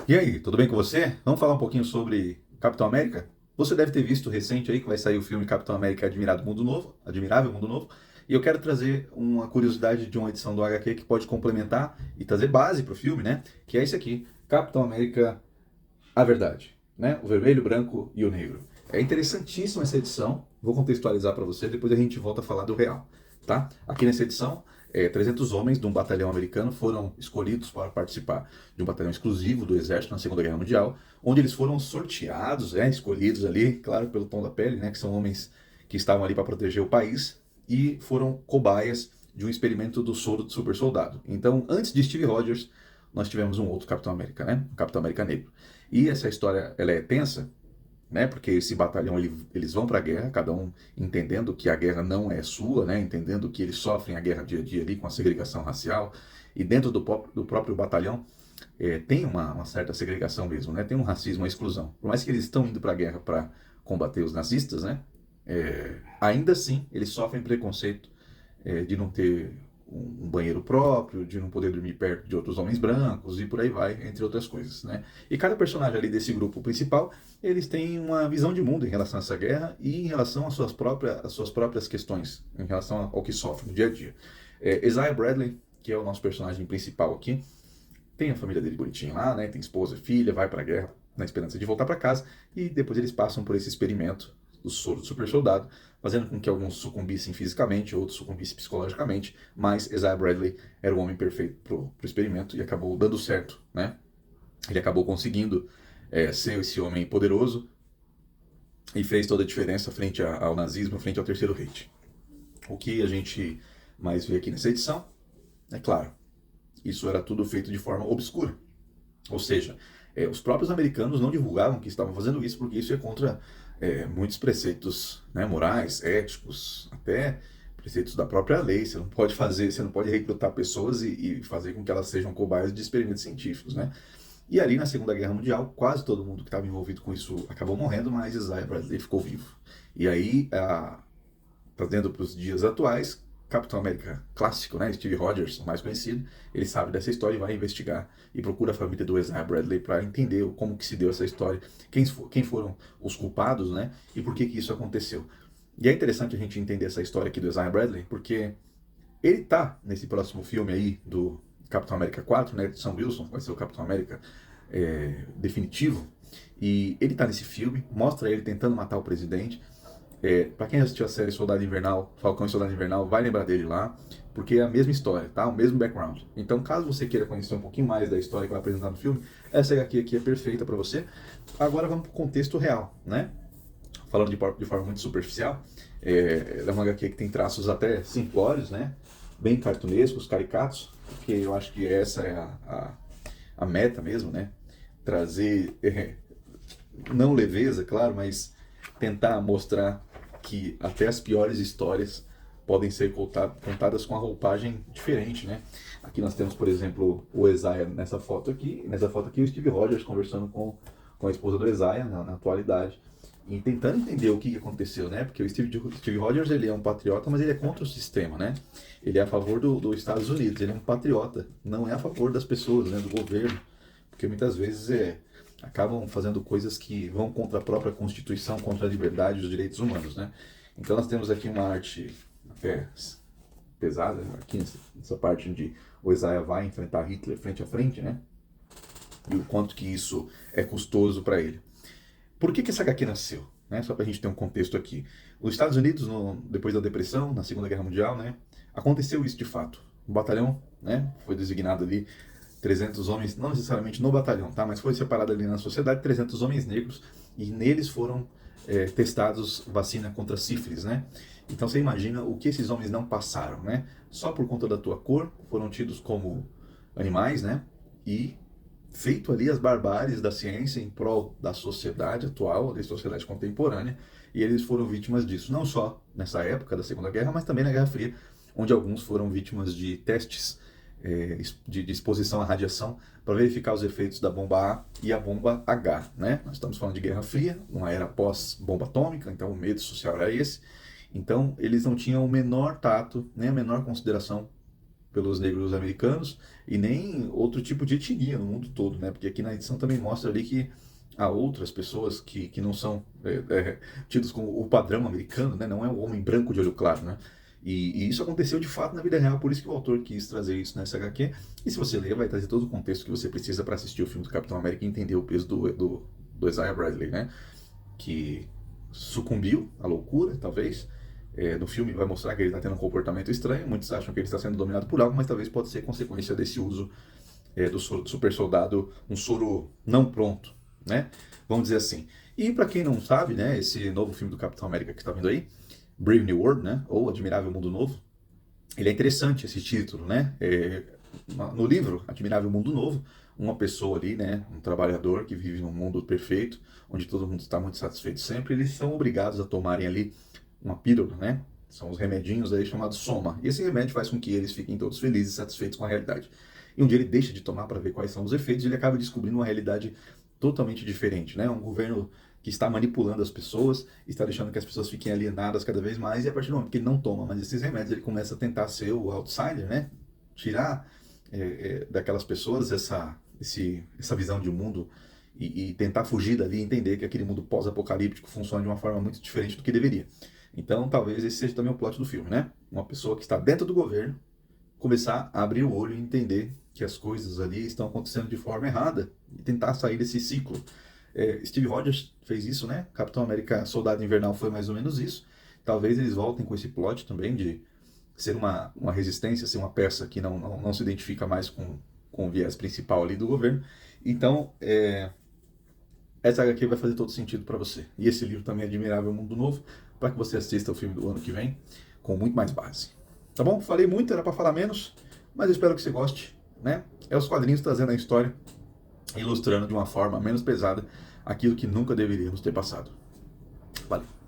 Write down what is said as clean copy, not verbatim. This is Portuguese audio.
E aí, tudo bem com você? Vamos falar um pouquinho sobre Capitão América? Você deve ter visto recente aí que vai sair o filme Capitão América Admirável Mundo Novo, e eu quero trazer uma curiosidade de uma edição do HQ que pode complementar e trazer base para o filme, né? Que é esse aqui, Capitão América A Verdade, né? O vermelho, o branco e o negro. É interessantíssima essa edição. Vou contextualizar para você, depois a gente volta a falar do real, tá? Aqui nessa edição, 300 homens de um batalhão americano foram escolhidos para participar de um batalhão exclusivo do exército na Segunda Guerra Mundial, onde eles foram sorteados, escolhidos ali, claro, pelo tom da pele, né? Que são homens que estavam ali para proteger o país e foram cobaias de um experimento do soro do super soldado. Então, antes de Steve Rogers, nós tivemos um outro Capitão América, né? O Capitão América Negro. E essa história, ela é tensa, né? Porque esse batalhão, eles vão para a guerra, cada um entendendo que a guerra não é sua, né? Entendendo que eles sofrem a guerra dia a dia ali com a segregação racial. E dentro do próprio batalhão tem uma certa segregação mesmo, né? Tem um racismo, uma exclusão. Por mais que eles estão indo para a guerra para combater os nazistas, né? Ainda assim, eles sofrem preconceito de não ter um banheiro próprio, de não poder dormir perto de outros homens brancos e por aí vai, entre outras coisas, né? E cada personagem ali desse grupo principal, eles têm uma visão de mundo em relação a essa guerra e em relação às suas próprias questões, em relação ao que sofre no dia a dia. Isaiah Bradley, que é o nosso personagem principal aqui, tem a família dele bonitinha lá, né? Tem esposa, filha, vai pra guerra na esperança de voltar para casa e depois eles passam por esse experimento do soro do super soldado, fazendo com que alguns sucumbissem fisicamente, outros sucumbissem psicologicamente, mas Isaiah Bradley era o homem perfeito pro experimento e acabou dando certo, né? Ele acabou conseguindo ser esse homem poderoso e fez toda a diferença frente ao nazismo, frente ao Terceiro Reich. O que a gente mais vê aqui nessa edição, é claro, isso era tudo feito de forma obscura. Ou seja, os próprios americanos não divulgavam que estavam fazendo isso porque isso é contra muitos preceitos, né, morais, éticos, até preceitos da própria lei. Você não pode fazer, você não pode recrutar pessoas e fazer com que elas sejam cobaias de experimentos científicos, né? E ali na Segunda Guerra Mundial, quase todo mundo que estava envolvido com isso acabou morrendo, mas Isaiah Bradley ficou vivo. E aí, trazendo para os dias atuais, Capitão América clássico, né, Steve Rogers, o mais conhecido, ele sabe dessa história e vai investigar e procura a família do Isaiah Bradley para entender como que se deu essa história, quem foram os culpados, né, e por que que isso aconteceu. E é interessante a gente entender essa história aqui do Isaiah Bradley, porque ele tá nesse próximo filme aí do Capitão América 4, né, de Sam Wilson, vai ser o Capitão América definitivo, e ele tá nesse filme, mostra ele tentando matar o presidente. Para quem assistiu a série Soldado Invernal, Falcão e Soldado Invernal, vai lembrar dele lá, porque é a mesma história, tá? O mesmo background. Então, caso você queira conhecer um pouquinho mais da história que vai apresentar no filme, essa HQ aqui é perfeita para você. Agora vamos para o contexto real, né? Falando de forma muito superficial, ela é uma HQ que tem traços até simplórios, né? Bem cartunescos, caricatos, porque eu acho que essa é a meta mesmo, né? Trazer, não leveza, claro, mas tentar mostrar que até as piores histórias podem ser contadas com a roupagem diferente, né? Aqui nós temos, por exemplo, o Isaiah nessa foto aqui o Steve Rogers conversando com a esposa do Isaiah na atualidade e tentando entender o que aconteceu, né? Porque o Steve Rogers, ele é um patriota, mas ele é contra o sistema, né? Ele é a favor dos Estados Unidos, ele é um patriota, não é a favor das pessoas, né? Do governo, porque muitas vezes acabam fazendo coisas que vão contra a própria Constituição, contra a liberdade e os direitos humanos, né? Então nós temos aqui uma arte até pesada, aqui nessa parte onde o Isaiah vai enfrentar Hitler frente a frente, né? E o quanto que isso é custoso para ele. Por que essa HQ nasceu? Né? Só para a gente ter um contexto aqui. Os Estados Unidos, depois da Depressão, na Segunda Guerra Mundial, né, aconteceu isso de fato. O batalhão, né, foi designado ali 300 homens, não necessariamente no batalhão, tá, mas foi separado ali na sociedade 300 homens negros e neles foram testados vacina contra sífilis, né? Então você imagina o que esses homens não passaram, né? Só por conta da tua cor foram tidos como animais, né? E feito ali as barbáries da ciência em prol da sociedade atual, da sociedade contemporânea, e eles foram vítimas disso, não só nessa época da Segunda Guerra, mas também na Guerra Fria, onde alguns foram vítimas de testes de exposição à radiação para verificar os efeitos da bomba A e a bomba H, né? Nós estamos falando de Guerra Fria, uma era pós-bomba atômica, então o medo social era esse. Então eles não tinham o menor tato, nem a menor consideração pelos negros americanos e nem outro tipo de etnia no mundo todo, né? Porque aqui na edição também mostra ali que há outras pessoas que não são tidos como o padrão americano, né? Não é o homem branco de olho claro, né? E isso aconteceu de fato na vida real, por isso que o autor quis trazer isso nessa HQ. E se você ler, vai trazer todo o contexto que você precisa para assistir o filme do Capitão América e entender o peso do Isaiah Bradley, né? Que sucumbiu à loucura, talvez. No filme vai mostrar que ele está tendo um comportamento estranho. Muitos acham que ele está sendo dominado por algo, mas talvez pode ser consequência desse uso do soro do super soldado, um soro não pronto, né? Vamos dizer assim. E para quem não sabe, né, esse novo filme do Capitão América que está vindo aí, Brave New World, né, ou Admirável Mundo Novo, ele é interessante esse título, né? No livro Admirável Mundo Novo, uma pessoa ali, né, um trabalhador que vive num mundo perfeito, onde todo mundo está muito satisfeito sempre, eles são obrigados a tomarem ali uma pílula, né? São os remedinhos aí chamados Soma. E esse remédio faz com que eles fiquem todos felizes e satisfeitos com a realidade. E um dia ele deixa de tomar para ver quais são os efeitos e ele acaba descobrindo uma realidade totalmente diferente, né? Um governo que está manipulando as pessoas, está deixando que as pessoas fiquem alienadas cada vez mais, e a partir do momento que ele não toma mais esses remédios, ele começa a tentar ser o outsider, né? Tirar daquelas pessoas essa visão de mundo e tentar fugir dali e entender que aquele mundo pós-apocalíptico funciona de uma forma muito diferente do que deveria. Então, talvez esse seja também o plot do filme, né? Uma pessoa que está dentro do governo começar a abrir o olho e entender que as coisas ali estão acontecendo de forma errada e tentar sair desse ciclo. Steve Rogers fez isso, né? Capitão América Soldado Invernal foi mais ou menos isso. Talvez eles voltem com esse plot também de ser uma resistência, ser uma peça que não se identifica mais com o viés principal ali do governo. Então, essa HQ vai fazer todo sentido para você. E esse livro também é Admirável Mundo Novo, para que você assista o filme do ano que vem com muito mais base. Tá bom? Falei muito, era para falar menos, mas eu espero que você goste, né? É os quadrinhos trazendo a história, ilustrando de uma forma menos pesada aquilo que nunca deveríamos ter passado. Valeu!